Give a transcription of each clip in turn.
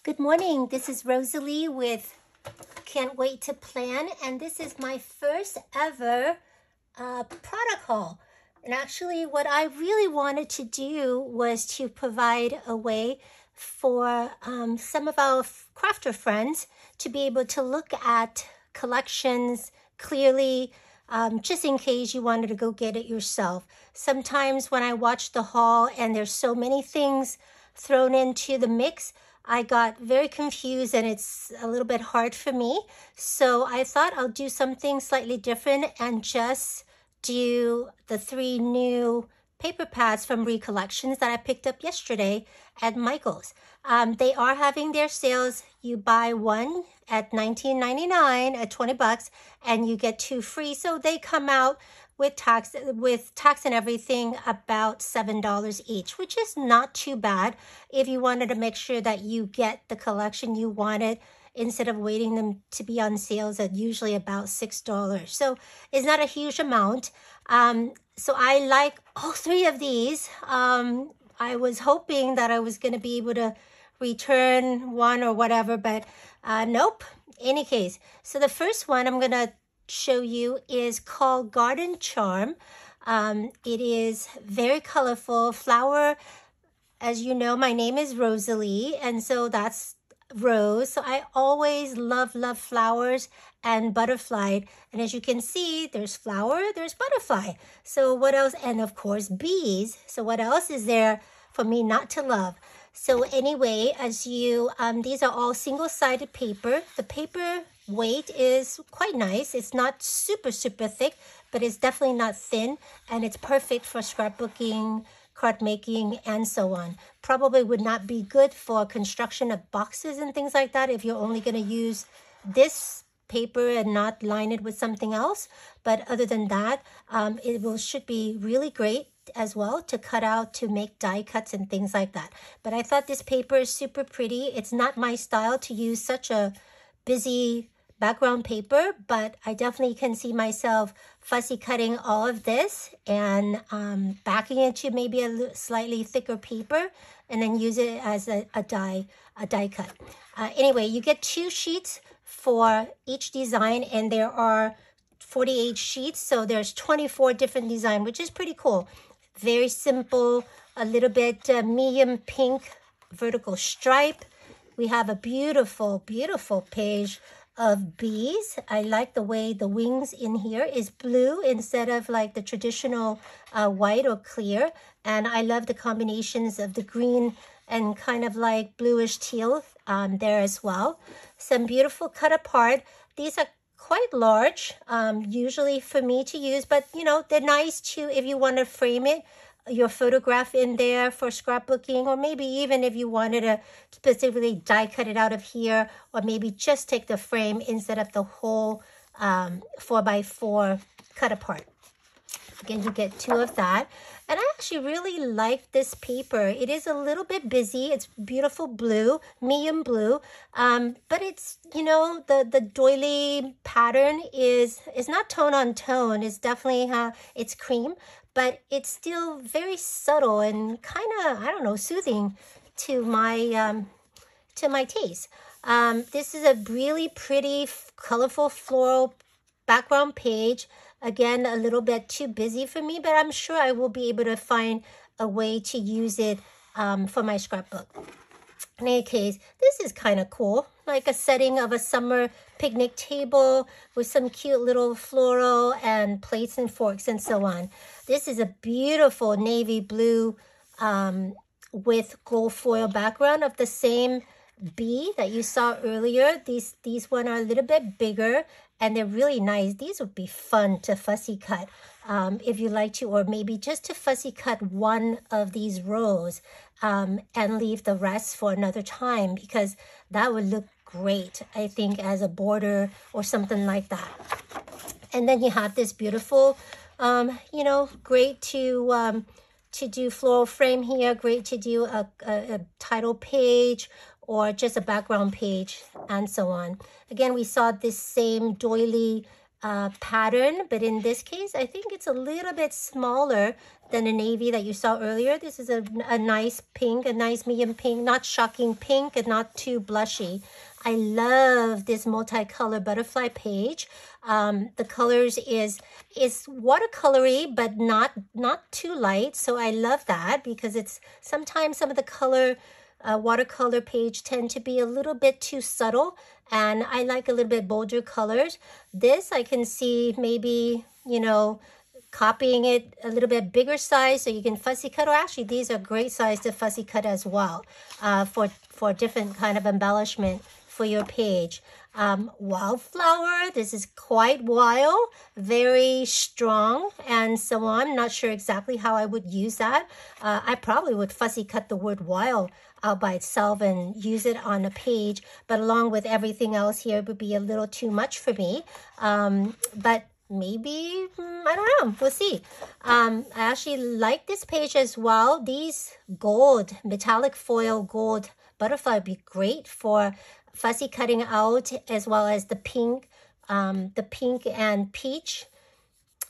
Good morning. This is Rosalie with Can't Wait to Plan, and this is my first ever product haul. And actually, what I really wanted to do was to provide a way for some of our crafter friends to be able to look at collections clearly, just in case you wanted to go get it yourself. Sometimes when I watch the haul and there's so many things thrown into the mix, I got very confused and it's a little bit hard for me. So I thought I'll do something slightly different and just do the 3 new paper pads from Recollections that I picked up yesterday at Michael's. They are having their sales. You buy one at $19.99 at 20 bucks and you get 2 free. So they come out with tax and everything about $7 each, which is not too bad if you wanted to make sure that you get the collection you wanted instead of waiting them to be on sales at usually about $6. So it's not a huge amount. So I like all 3 of these. I was hoping that I was going to be able to return one or whatever, but nope. Any case, so the first one I'm going to show you is called Garden Charm. It is very colorful flower. As you know, my name is Rosalie, and so that's Rose. So I always love flowers and butterfly. And as you can see, there's flower, there's butterfly. So what else? And of course, bees. So what else is there for me not to love? So anyway, as you, these are all single-sided paper. The paper weight is quite nice. It's not super thick, but it's definitely not thin, and it's perfect for scrapbooking, card making, and so on. Probably would not be good for construction of boxes and things like that if you're only going to use this paper and not line it with something else. But other than that, should be really great as well to cut out to make die cuts and things like that. But I thought this paper is super pretty. It's not my style to use such a busy background paper, but I definitely can see myself fussy cutting all of this and backing it to maybe a slightly thicker paper and then use it as a die cut. Anyway, you get 2 sheets for each design, and there are 48 sheets, so there's 24 different designs, which is pretty cool. Very simple, a little bit medium pink vertical stripe. We have a beautiful page of bees. I like the way the wings in here is blue instead of like the traditional white or clear. And I love the combinations of the green and kind of like bluish teal there as well. Some beautiful cut apart. These are quite large, usually for me to use, but you know, they're nice too if you want to frame it, your photograph in there for scrapbooking, or maybe even if you wanted to specifically die cut it out of here, or maybe just take the frame instead of the whole 4x4 cut apart. Again, you get 2 of that. And I actually really like this paper. It is a little bit busy. It's beautiful blue, medium blue. But it's, you know, the doily pattern is not tone on tone. It's definitely, it's cream, but it's still very subtle and kind of, I don't know, soothing to my taste. This is a really pretty, colorful floral background page. Again, a little bit too busy for me, but I'm sure I will be able to find a way to use it for my scrapbook. In any case, this is kind of cool, like a setting of a summer picnic table with some cute little floral and plates and forks and so on. This is a beautiful navy blue with gold foil background of the same bee that you saw earlier. These one are a little bit bigger and they're really nice. These would be fun to fussy cut if you like to, or maybe just to fussy cut one of these rows and leave the rest for another time, because that would look great, I think, as a border or something like that. And then you have this beautiful, you know, great to do floral frame here, great to do a title page or just a background page and so on. Again, we saw this same doily pattern, but in this case, I think it's a little bit smaller than the navy that you saw earlier. This is a nice pink, a nice medium pink, not shocking pink and not too blushy. I love this multicolor butterfly page. The colors is watercolory, but not too light. So I love that because it's sometimes some of the color watercolor page tend to be a little bit too subtle, and I like a little bit bolder colors. This I can see maybe, you know, copying it a little bit bigger size so you can fussy cut, or actually these are great size to fussy cut as well for different kind of embellishment for your page. Wildflower, this is quite wild, very strong, and so on. Not sure exactly how I would use that. I probably would fussy cut the word wild out by itself and use it on a page, but along with everything else here, it would be a little too much for me. But maybe, I don't know, we'll see. I actually like this page as well. These gold, metallic foil gold butterfly would be great for fussy cutting out, as well as the pink and peach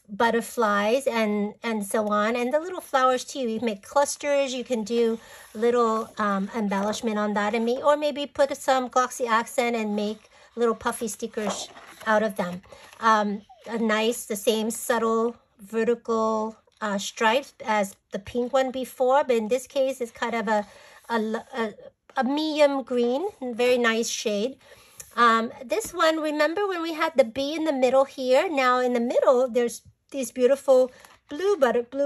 butterflies and so on, and the little flowers too. You make clusters, you can do little embellishment on that, and or maybe put some glossy accent and make little puffy stickers out of them. The same subtle vertical stripes as the pink one before, but in this case it's kind of a medium green, very nice shade. This one, remember when we had the bee in the middle here? Now in the middle there's these beautiful blue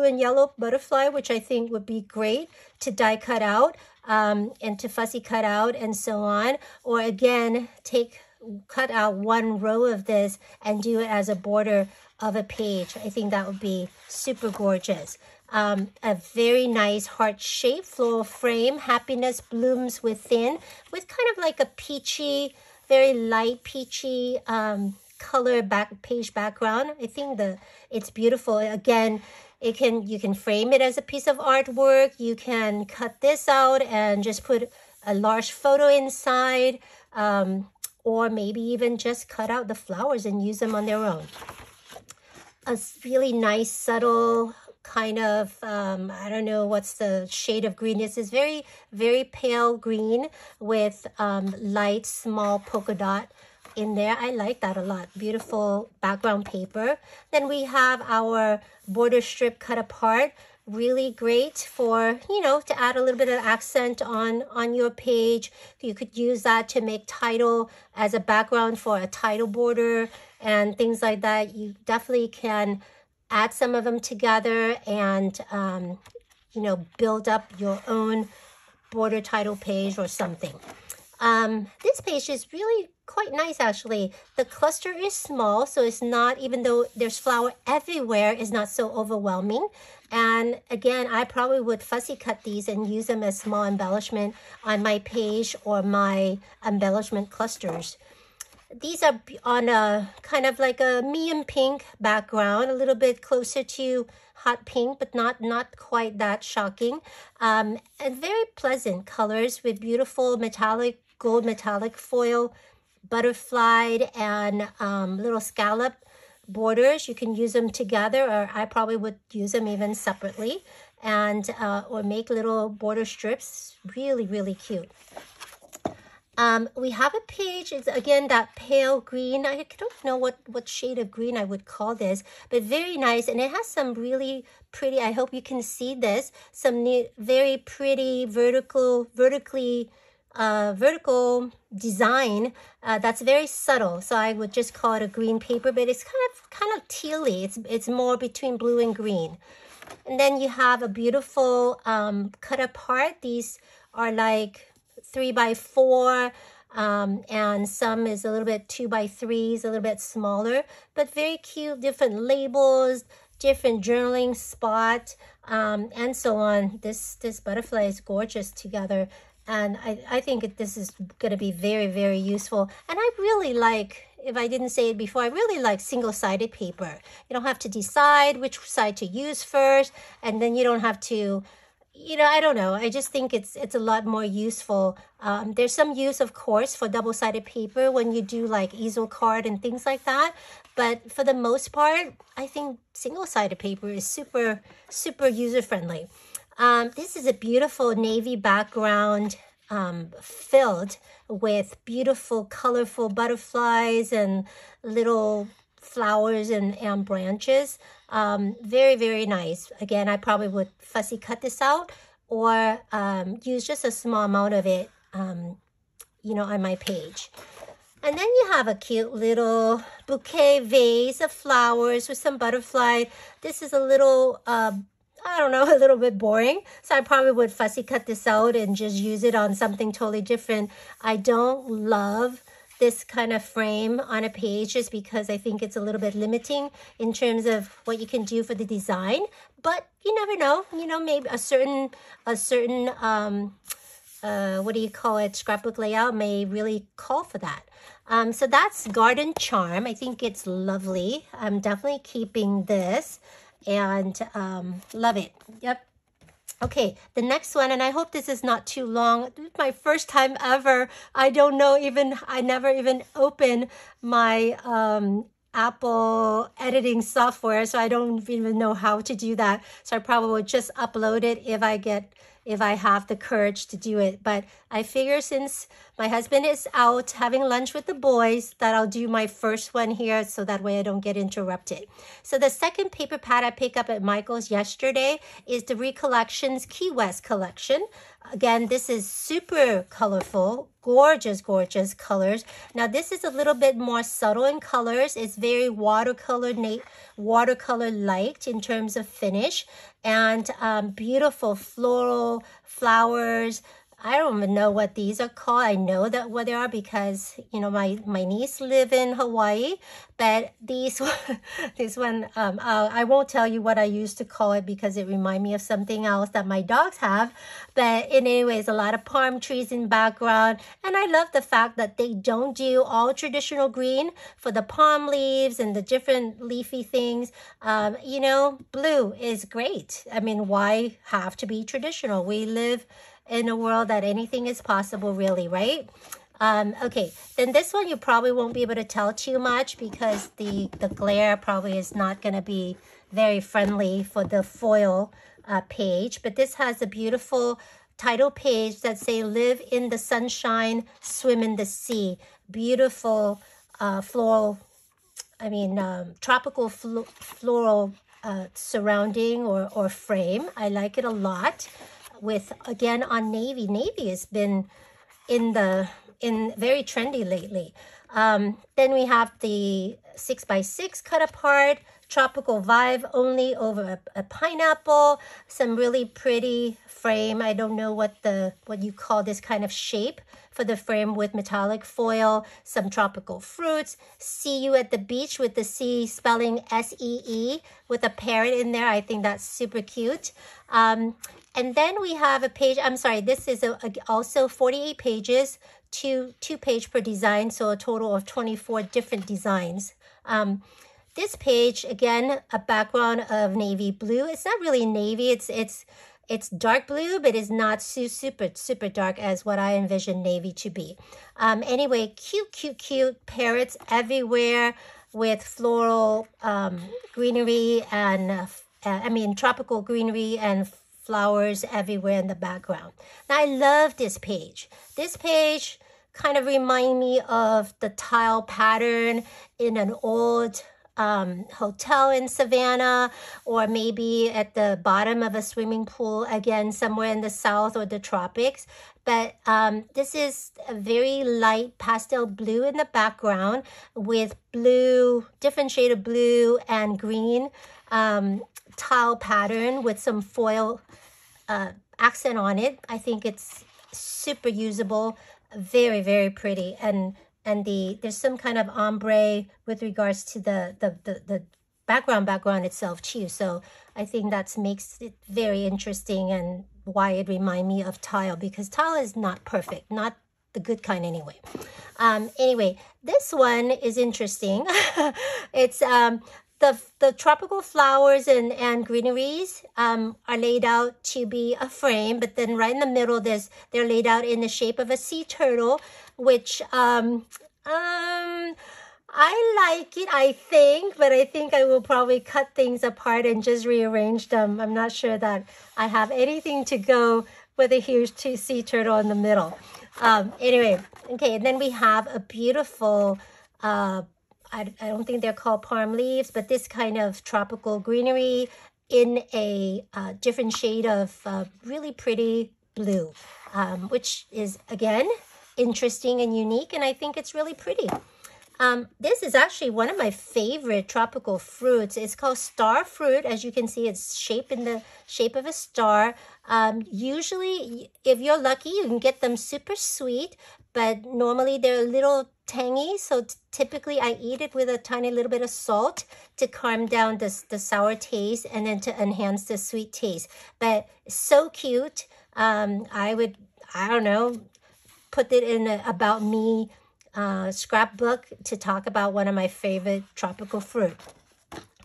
and yellow butterfly, which I think would be great to die cut out and to fussy cut out and so on. Or again, cut out one row of this and do it as a border of a page. I think that would be super gorgeous. A very nice heart-shaped floral frame. Happiness blooms within, with kind of like a peachy, very light peachy color page background. I think it's beautiful. Again, you can frame it as a piece of artwork. You can cut this out and just put a large photo inside, or maybe even just cut out the flowers and use them on their own. A really nice, subtle kind of, I don't know what's the shade of green. This is very, very pale green with light, small polka dot in there. I like that a lot. Beautiful background paper. Then we have our border strip cut apart. Really great for, you know, to add a little bit of accent on your page. You could use that to make title as a background for a title border and things like that. You definitely can add some of them together and, you know, build up your own border title page or something. This page is really quite nice, actually. The cluster is small, so it's not, even though there's flower everywhere, it's not so overwhelming. And again, I probably would fussy cut these and use them as small embellishment on my page or my embellishment clusters. These are on a kind of like a medium pink background, a little bit closer to hot pink, but not quite that shocking. And very pleasant colors with beautiful metallic, gold metallic foil, butterflied, and little scallop borders. You can use them together, or I probably would use them even separately, and or make little border strips. Really, really cute. We have a page. It's again that pale green. I don't know what shade of green I would call this, but very nice, and it has some really pretty, I hope you can see this, some very pretty vertical design that's very subtle. So I would just call it a green paper, but it's kind of tealy. It's more between blue and green. And then you have a beautiful cut apart. These are like 3x4, and some is a little bit 2x3s, a little bit smaller, but very cute. Different labels, different journaling spot, and so on. This butterfly is gorgeous together. And I think this is going to be very, very useful. And I really like, if I didn't say it before, I really like single-sided paper. You don't have to decide which side to use first. And then you don't have to, you know, I don't know. I just think it's a lot more useful. There's some use, of course, for double-sided paper when you do like easel card and things like that. But for the most part, I think single-sided paper is super, super user-friendly. This is a beautiful navy background filled with beautiful, colorful butterflies and little flowers and branches. Very, very nice. Again, I probably would fussy cut this out or use just a small amount of it, you know, on my page. And then you have a cute little bouquet vase of flowers with some butterfly. This is a little, I don't know, a little bit boring. So I probably would fussy cut this out and just use it on something totally different. I don't love this kind of frame on a page just because I think it's a little bit limiting in terms of what you can do for the design. But you never know, you know, maybe a certain what do you call it, scrapbook layout may really call for that. So that's Garden Charm. I think it's lovely. I'm definitely keeping this and love it. Yep. Okay, the next one, and I hope this is not too long. This is my first time ever. I don't know I never even opened my Apple editing software, so I don't even know how to do that. So I probably will just upload it if I have the courage to do it. But I figure since my husband is out having lunch with the boys, that I'll do my first one here so that way I don't get interrupted. So the second paper pad I picked up at Michael's yesterday is the Recollections Key West collection. Again, this is super colorful, gorgeous, gorgeous colors. Now this is a little bit more subtle in colors. It's very watercolor light in terms of finish, and beautiful floral flowers. I don't even know what these are called. I know that what they are because, you know, my niece live in Hawaii, but this one, I won't tell you what I used to call it because it reminds me of something else that my dogs have. But anyways, a lot of palm trees in background. And I love the fact that they don't do all traditional green for the palm leaves and the different leafy things. You know, blue is great. I mean, why have to be traditional? We live in a world that anything is possible, really, right? Okay, then this one you probably won't be able to tell too much because the glare probably is not going to be very friendly for the foil page. But this has a beautiful title page that say, "Live in the sunshine, swim in the sea." Beautiful floral, I mean, tropical floral surrounding or frame. I like it a lot. With, again, on navy. Navy has been in very trendy lately. Then we have the 6x6 cut apart, tropical vibe only over a pineapple, some really pretty frame. I don't know what you call this kind of shape for the frame with metallic foil, some tropical fruits. See you at the beach with the C spelling S-E-E with a parrot in there. I think that's super cute. And then we have a page, I'm sorry, this is also 48 pages, two page per design, so a total of 24 different designs. This page, again, a background of navy blue. It's not really navy, it's dark blue, but it's not super dark as what I envision navy to be. Anyway, cute parrots everywhere with floral greenery and, tropical greenery and flowers everywhere in the background. Now, I love this page. This page kind of reminds me of the tile pattern in an old hotel in Savannah, or maybe at the bottom of a swimming pool, again, somewhere in the South or the tropics. But this is a very light pastel blue in the background with blue, different shade of blue and green tile pattern with some foil accent on it. I think it's super usable, very, very pretty, and there's some kind of ombre with regards to the background itself too. So I think that makes it very interesting and why it reminds me of tile, because tile is not perfect, not the good kind anyway. Anyway, this one is interesting. It's the tropical flowers and greeneries are laid out to be a frame, but then right in the middle they're laid out in the shape of a sea turtle, which I like it, I think, but I think I will probably cut things apart and just rearrange them. I'm not sure that I have anything to go with a huge sea turtle in the middle. Anyway, okay, and then we have a beautiful, I don't think they're called palm leaves, but this kind of tropical greenery in a different shade of really pretty blue, which is, again, interesting and unique, and I think it's really pretty. This is actually one of my favorite tropical fruits. It's called star fruit. As you can see, it's shaped in the shape of a star. Usually, if you're lucky, you can get them super sweet, but normally they're a little tangy. So typically, I eat it with a tiny little bit of salt to calm down the sour taste and then to enhance the sweet taste. But so cute. I don't know, put it in a About Me scrapbook to talk about one of my favorite tropical fruit.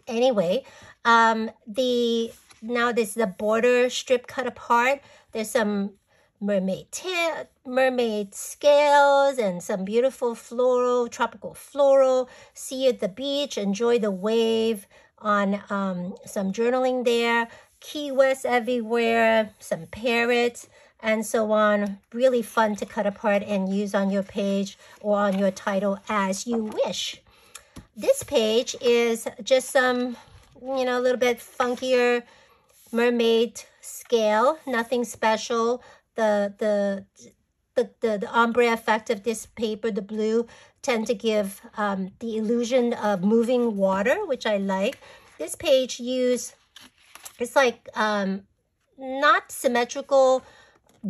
Anyway, now this is the border strip cut apart. There's some mermaid scales and some beautiful tropical floral. See you at the beach, enjoy the wave on some journaling there. Key West everywhere, some parrots, and so on. Really fun to cut apart and use on your page or on your title as you wish. This page is just some, a little bit funkier mermaid scale, nothing special. The ombre effect of this paper, the blue, tend to give the illusion of moving water, which I like. This page it's like not symmetrical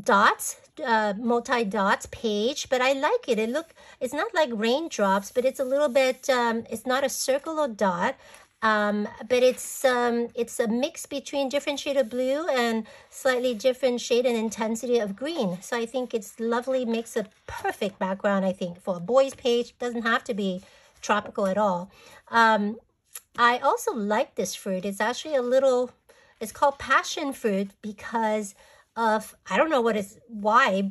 dots, multi-dots page, but I like it. It's not like raindrops, but it's a little bit, it's not a circle or dot, but it's a mix between different shade of blue and slightly different shade and intensity of green. So I think it's lovely, makes a perfect background, I think, for a boy's page. Doesn't have to be tropical at all. I also like this fruit. It's actually it's called passion fruit because of, I don't know why,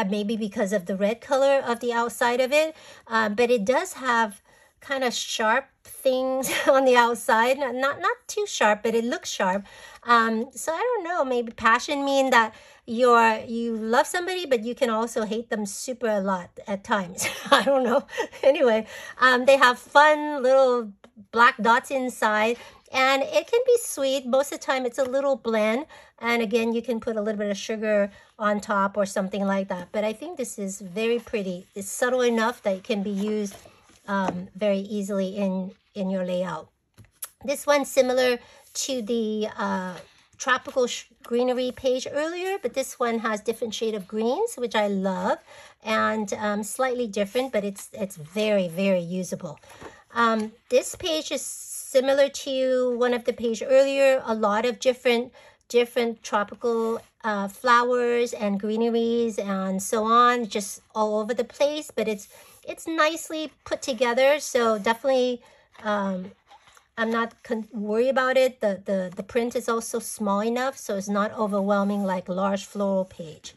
maybe because of the red color of the outside of it, but it does have kind of sharp things on the outside, not too sharp, but it looks sharp. So I don't know, maybe passion mean that you love somebody, but you can also hate them super a lot at times. I don't know. Anyway, they have fun little black dots inside, and it can be sweet. Most of the time it's a little bland, and again, you can put a little bit of sugar on top or something like that. But I think this is very pretty. It's subtle enough that it can be used very easily in your layout. This one's similar to the tropical greenery page earlier, but this one has different shade of greens, which I love, and slightly different, but it's very, very usable. This page is similar to one of the page earlier. A lot of different tropical flowers and greeneries and so on, just all over the place, but it's nicely put together. So definitely I'm not worried about it. The print is also small enough, so it's not overwhelming like large floral page.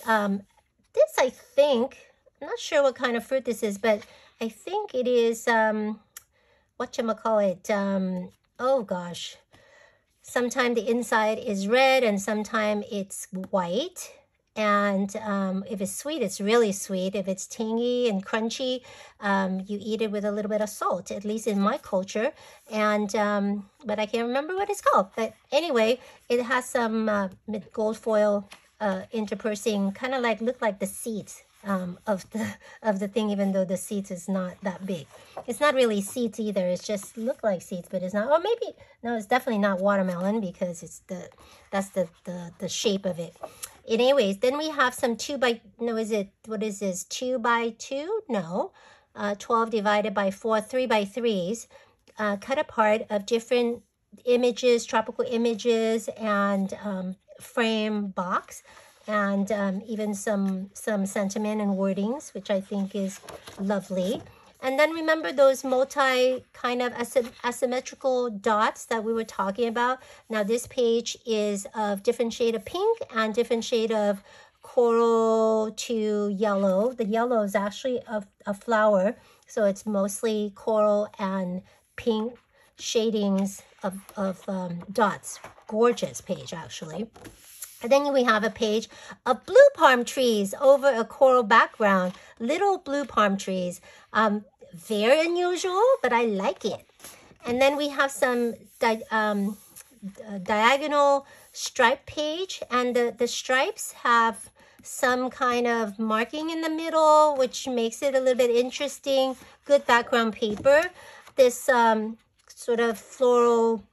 This, I think, I'm not sure what kind of fruit this is, but I think it is, whatchamacallit, oh gosh. Sometimes the inside is red and sometimes it's white. And if it's sweet, it's really sweet. If it's tangy and crunchy, you eat it with a little bit of salt, at least in my culture. And but I can't remember what it's called. But anyway, it has some gold foil interpersing, kind of look like the seeds of the thing, even though the seeds is not that big. It's not really seeds either. It's just look like seeds, but it's not. Or maybe no, it's definitely not watermelon because it's that's the shape of it. Anyways, then we have some 2 by 2? No, 12 divided by 4, 3 by 3s, cut apart of different images, tropical images, and frame box, and even some sentiment and wordings, which I think is lovely. And then remember those multi kind of asymmetrical dots that we were talking about. Now this page is of different shade of pink and different shade of coral to yellow. The yellow is actually a flower, so it's mostly coral and pink shadings of dots. Gorgeous page, actually. And then we have a page of blue palm trees over a coral background. Little blue palm trees. Very unusual, but I like it. And then we have some diagonal stripe page, and the stripes have some kind of marking in the middle, which makes it a little bit interesting. Good background paper. This sort of floral,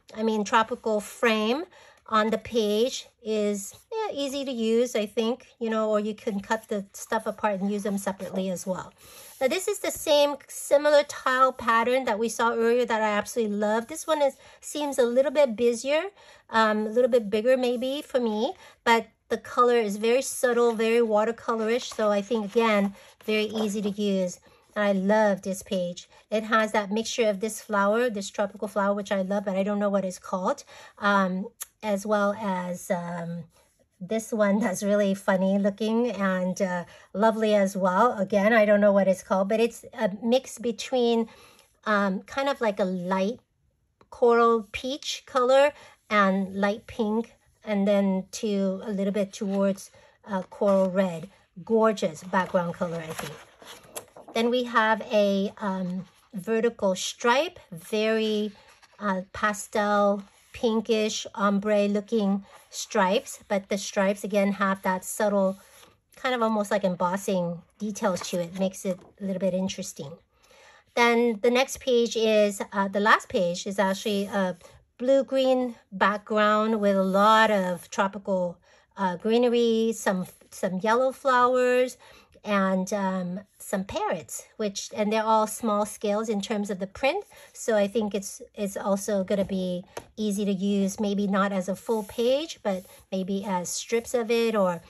tropical frame on the page is easy to use, I think, or you can cut the stuff apart and use them separately as well. Now this is the same similar tile pattern that we saw earlier that I absolutely love. This one seems a little bit busier, a little bit bigger maybe for me, but the color is very subtle, very watercolorish, so I think again very easy to use. I love this page. It has that mixture of this flower, this tropical flower, which I love, but I don't know what it's called, as well as this one that's really funny looking and lovely as well. Again, I don't know what it's called, but it's a mix between kind of like a light coral peach color and light pink, and then to a little bit towards coral red. Gorgeous background color, I think. Then we have a vertical stripe, very pastel, pinkish, ombre looking stripes, but the stripes again have that subtle, kind of almost like embossing details to it. Makes it a little bit interesting. Then the next page is, the last page is actually a blue-green background with a lot of tropical greenery, some yellow flowers, and some parrots, and they're all small scales in terms of the print. So I think it's also going to be easy to use, maybe not as a full page, but maybe as strips of it, or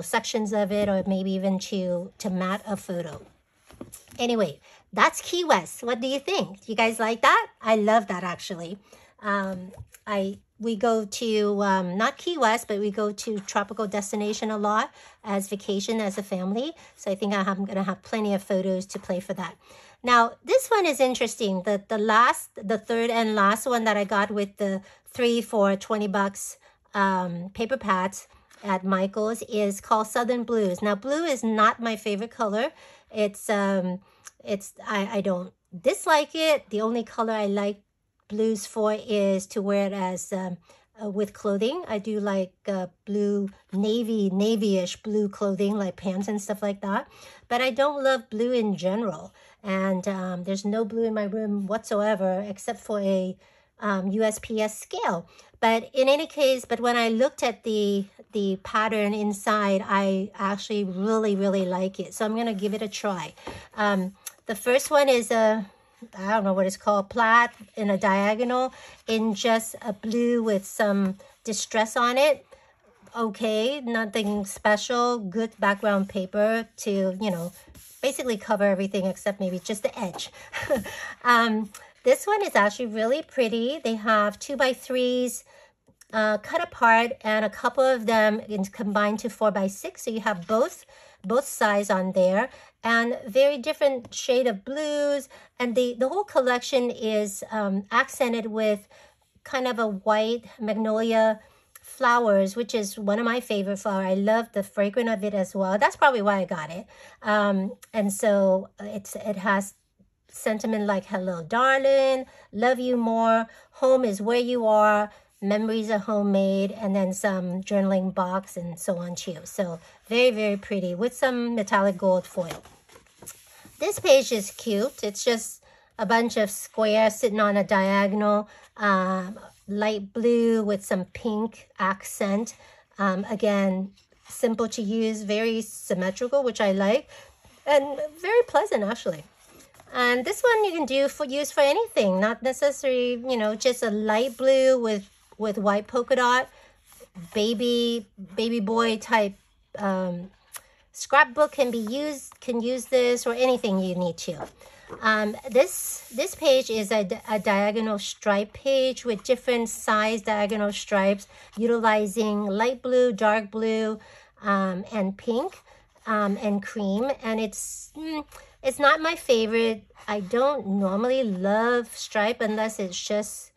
sections of it, or maybe even to mat a photo. Anyway, that's Key West. What do you think? Do you guys like that? I love that, actually. We go to, not Key West, but we go to tropical destination a lot as vacation as a family. So I think I'm going to have plenty of photos to play for that. Now, this one is interesting. The third and last one that I got with the 3 for $20 paper pads at Michael's is called Southern Blues. Now, blue is not my favorite color. I don't dislike it. The only color I like blues for is to wear it as with clothing. I do like blue, navy-ish blue clothing, like pants and stuff like that. But I don't love blue in general. And there's no blue in my room whatsoever except for a USPS scale. But in any case, when I looked at the pattern inside, I actually really, really like it. So I'm going to give it a try. The first one is I don't know what it's called, plaid in a diagonal in just a blue with some distress on it. Okay, nothing special. Good background paper to, basically cover everything except maybe just the edge. This one is actually really pretty. They have 2x3s cut apart, and a couple of them combined to 4x6. So you have both sides on there, and very different shade of blues. And the whole collection is accented with kind of a white magnolia flowers, which is one of my favorite flowers. I love the fragrance of it as well. That's probably why I got it. And so it has sentiment like hello darling, love you more, home is where you are, memories are homemade, and then some journaling box and so on too. So very, very pretty with some metallic gold foil. This page is cute. It's just a bunch of squares sitting on a diagonal, light blue with some pink accent. Again, simple to use, very symmetrical, which I like, and very pleasant actually. And this one you can use for anything, not necessarily, just a light blue with white polka dot, baby boy type scrapbook can use this, or anything you need to. This page is a diagonal stripe page with different size diagonal stripes, utilizing light blue, dark blue, and pink, and cream. And it's not my favorite. I don't normally love stripe unless it's just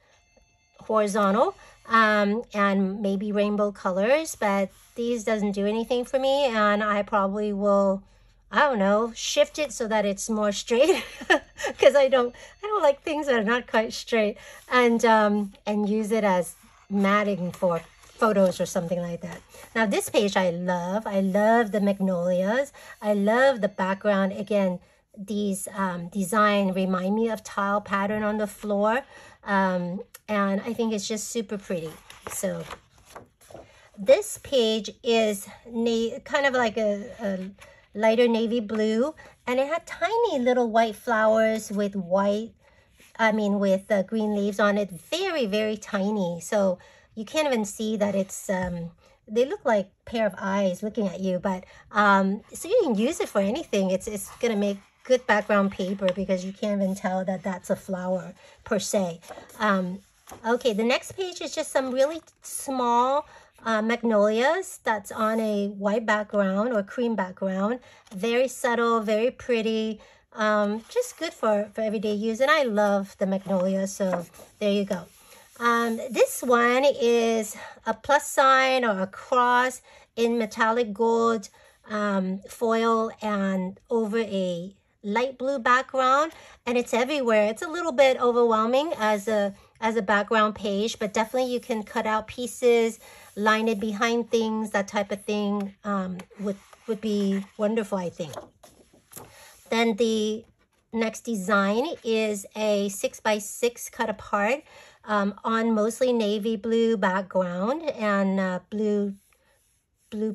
horizontal, and maybe rainbow colors, but these doesn't do anything for me, and I probably will, I don't know, shift it so that it's more straight, because I don't like things that are not quite straight, and use it as matting for photos or something like that. Now this page I love the magnolias. I love the background. Again, these design remind me of tile pattern on the floor, and I think it's just super pretty. So this page is kind of like a lighter navy blue, and it had tiny little white flowers with green leaves on it. Very, very tiny. So you can't even see that it's, they look like a pair of eyes looking at you, but, so you can use it for anything. It's going to make good background paper because you can't even tell that that's a flower per se. Okay, the next page is just some really small magnolias that's on a white background or cream background. Very subtle, very pretty, just good for everyday use. And I love the magnolia, so there you go. This one is a plus sign or a cross in metallic gold foil and over a light blue background, and it's everywhere. It's a little bit overwhelming as a background page, but definitely you can cut out pieces, line it behind things, that type of thing would be wonderful, I think. Then the next design is a 6x6 cut apart on mostly navy blue background and blue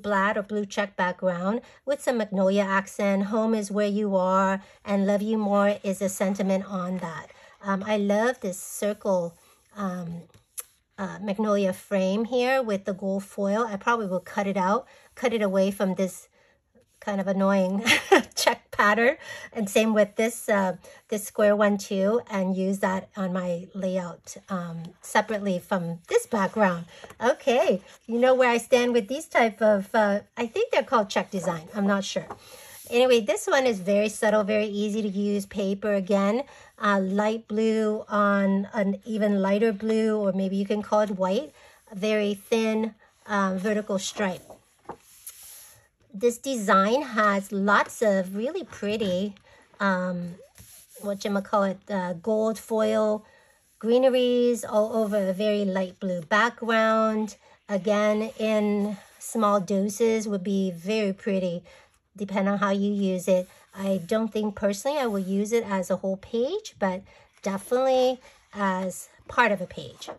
plaid or blue check background with some magnolia accent. Home is where you are and love you more is a sentiment on that. I love this circle magnolia frame here with the gold foil. I probably will cut it away from this kind of annoying check pattern, and same with this this square one too, and use that on my layout separately from this background. Okay, you know where I stand with these type of I think they're called check design, I'm not sure. Anyway, this one is very subtle, very easy to use paper. Again, light blue on an even lighter blue, or maybe you can call it white, a very thin vertical stripe. This design has lots of really pretty, gold foil greeneries all over a very light blue background. Again, in small doses would be very pretty, depending on how you use it. I don't think personally I will use it as a whole page, but definitely as part of a page.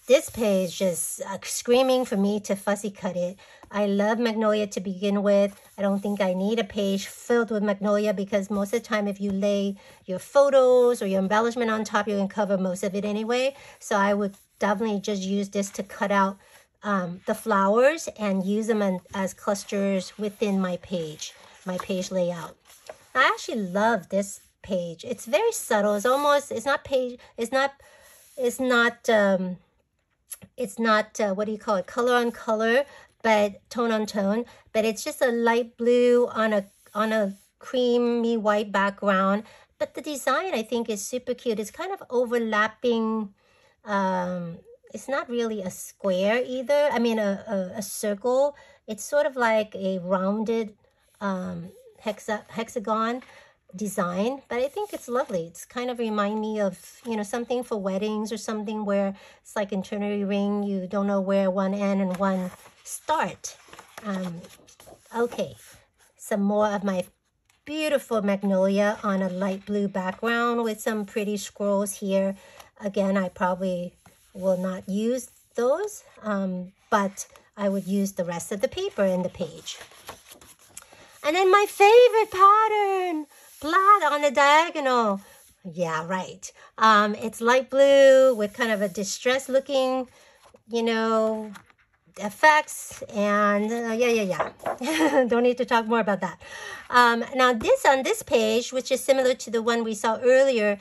This page is screaming for me to fussy cut it. I love magnolia to begin with. I don't think I need a page filled with magnolia because most of the time if you lay your photos or your embellishment on top, you can cover most of it anyway. So I would definitely just use this to cut out the flowers and use them as clusters within my page layout. I actually love this page. It's very subtle. It's not what do you call it, color on color, but tone on tone, but it's just a light blue on a creamy white background. But the design I think is super cute. It's kind of overlapping. It's not really a square either. I mean a circle. It's sort of like a rounded hexagon design, but I think it's lovely. It's kind of remind me of, you know, something for weddings or something where it's like an eternity ring. You don't know where one end and one start. Okay, some more of my beautiful magnolia on a light blue background with some pretty scrolls here. Again, I probably will not use those, but I would use the rest of the paper in the page. And then my favorite pattern, plaid on the diagonal. Yeah, right. It's light blue with kind of a distressed looking, you know, effects, and yeah. Don't need to talk more about that. Now this on this page, which is similar to the one we saw earlier,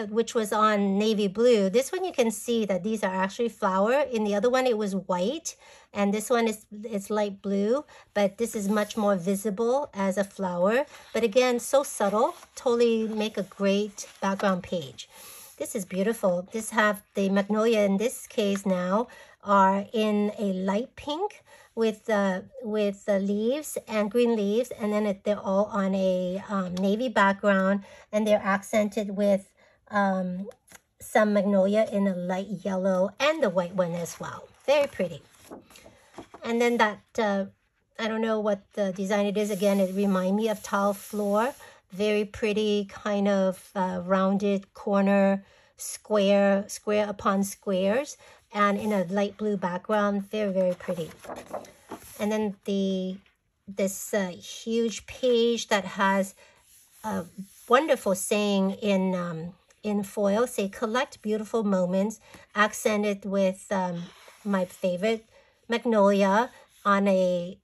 which was on navy blue. This one you can see that these are actually flower. In the other one it was white, and this one is light blue, but this is much more visible as a flower. But again, so subtle, totally make a great background page. This is beautiful. This have the magnolia in this case now are in a light pink with the leaves and green leaves, and then they're all on a navy background, and they're accented with some magnolia in a light yellow and the white one as well. Very pretty. And then that, I don't know what the design it is. Again, it reminds me of tile floor. Very pretty kind of rounded corner, square upon squares, and in a light blue background. Very, very pretty. And then this huge page that has a wonderful saying in foil, say, collect beautiful moments, accented with my favorite magnolia on a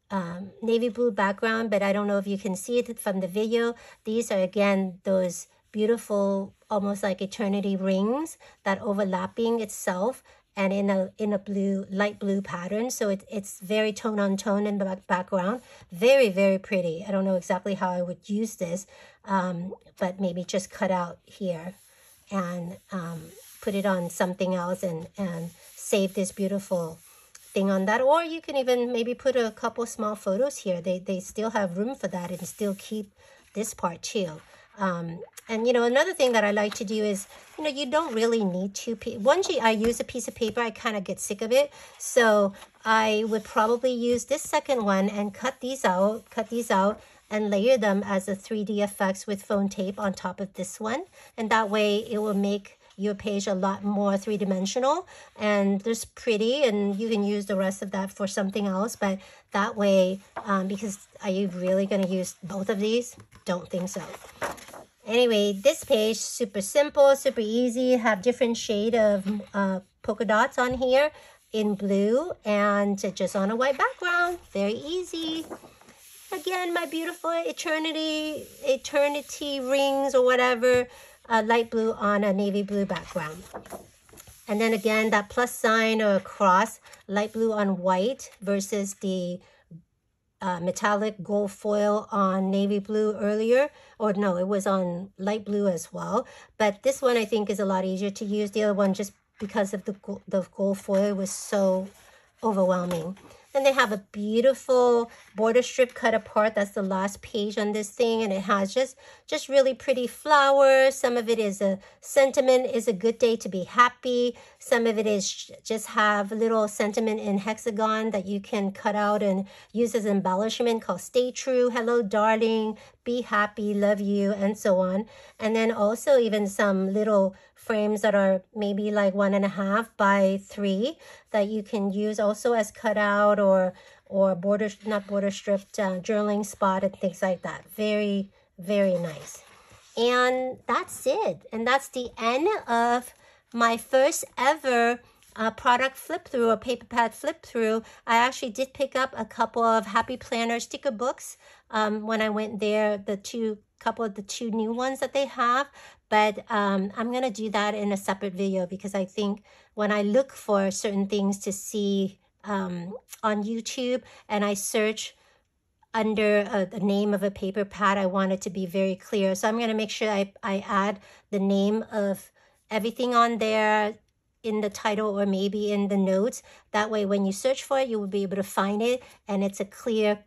navy blue background, but I don't know if you can see it from the video. These are, again, those beautiful, almost like eternity rings that overlapping itself, and in a blue, light blue pattern. So it's very tone on tone in the background. Very, very pretty. I don't know exactly how I would use this, but maybe just cut out here and put it on something else and save this beautiful thing on that. Or you can even maybe put a couple small photos here. They still have room for that and still keep this part too. And you know, another thing that I like to do is, you know, you don't really need to, once I use a piece of paper, I kind of get sick of it. So I would probably use this second one and cut these out and layer them as a 3D effects with foam tape on top of this one. And that way it will make your page a lot more three-dimensional and just pretty, and you can use the rest of that for something else. But that way, because are you really going to use both of these? Don't think so. Anyway, this page, super simple, super easy, have different shade of polka dots on here in blue and just on a white background. Very easy. Again, my beautiful eternity rings or whatever, light blue on a navy blue background. And then again, that plus sign or cross, light blue on white versus the metallic gold foil on navy blue earlier. Or no, it was on light blue as well. But this one I think is a lot easier to use. The other one, just because of the gold foil, was so overwhelming. Then they have a beautiful border strip cut apart. That's the last page on this thing. And it has just really pretty flowers. Some of it is a sentiment, is a good day to be happy. Some of it is just have a little sentiment in hexagon that you can cut out and use as embellishment called stay true, hello darling, be happy, love you, and so on. And then also even some little frames that are maybe like 1.5 by 3 that you can use also as cutout or border, not border stripped journaling spot and things like that. Very, very nice. And that's it. And that's the end of my first ever product flip through or paper pad flip through. I actually did pick up a couple of Happy Planner sticker books when I went there, couple of the two new ones that they have. But I'm going to do that in a separate video, because I think when I look for certain things to see on YouTube and I search under the name of a paper pad, I want it to be very clear. So I'm going to make sure I add the name of everything on there in the title or maybe in the notes. That way when you search for it, you will be able to find it and it's a clear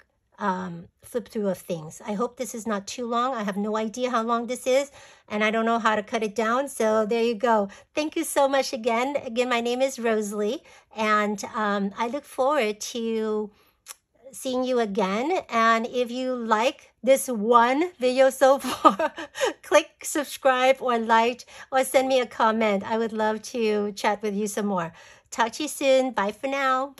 flip through of things. I hope this is not too long. I have no idea how long this is and I don't know how to cut it down. So there you go. Thank you so much again. Again, my name is Rosalie, and I look forward to seeing you again. And if you like this one video so far, click subscribe or like or send me a comment. I would love to chat with you some more. Talk to you soon. Bye for now.